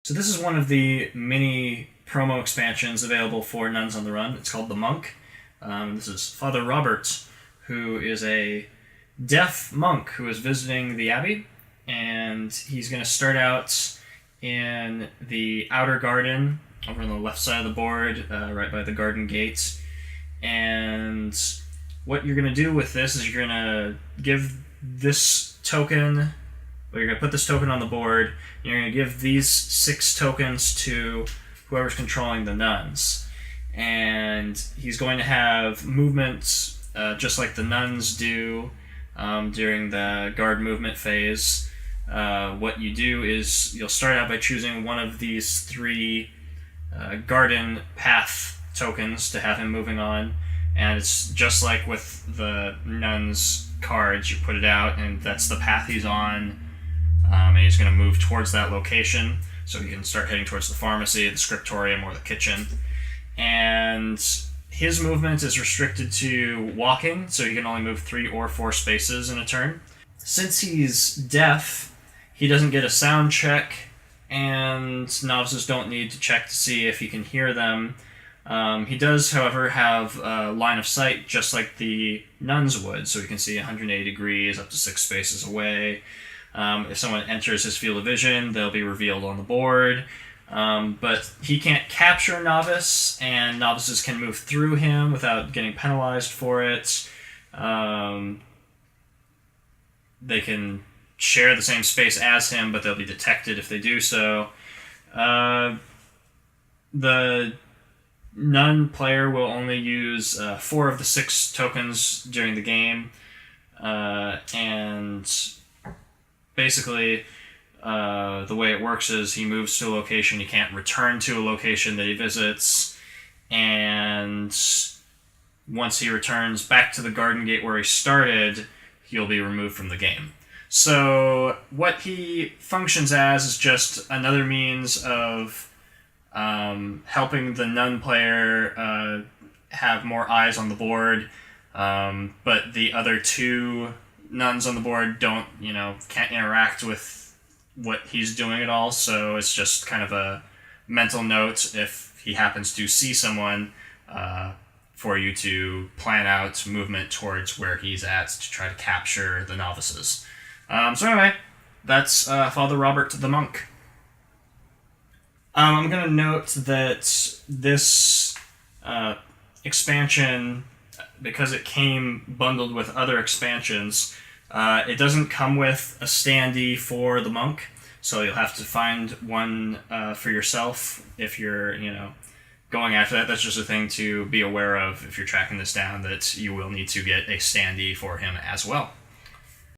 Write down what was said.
So this is one of the mini promo expansions available for Nuns on the Run. It's called The Monk. This is Father Robert, who is a deaf monk who is visiting the abbey, and he's going to start out in the outer garden over on the left side of the board, right by the garden gates. And what you're going to do with this is you're going to give this token, you're going to put this token on the board, and you're going to give these 6 tokens to whoever's controlling the nuns. And he's going to have movements just like the nuns do during the guard movement phase. What you do is you'll start out by choosing one of these 3 garden path tokens to have him moving on, and it's just like with the nuns cards. You put it out, and that's the path he's on, and he's going to move towards that location, so he can start heading towards the pharmacy, the scriptorium, or the kitchen. And his movement is restricted to walking, so he can only move 3 or 4 spaces in a turn. Since he's deaf, he doesn't get a sound check, and novices don't need to check to see if he can hear them. He does, however, have a line of sight just like the nuns would, so he can see 180 degrees up to 6 spaces away. If someone enters his field of vision, they'll be revealed on the board. But he can't capture a novice, and novices can move through him without getting penalized for it. They can share the same space as him, but they'll be detected if they do so. The nun player will only use 4 of the 6 tokens during the game, and basically the way it works is he moves to a location, he can't return to a location that he visits, and once he returns back to the garden gate where he started, he'll be removed from the game. So what he functions as is just another means of helping the nun player have more eyes on the board, but the other 2 nuns on the board can't interact with what he's doing at all, so it's just kind of a mental note if he happens to see someone for you to plan out movement towards where he's at to try to capture the novices. So anyway, that's Father Robert the Monk. I'm going to note that this expansion, because it came bundled with other expansions, it doesn't come with a standee for the monk, so you'll have to find one for yourself if you're, going after that. That's just a thing to be aware of if you're tracking this down, that you will need to get a standee for him as well.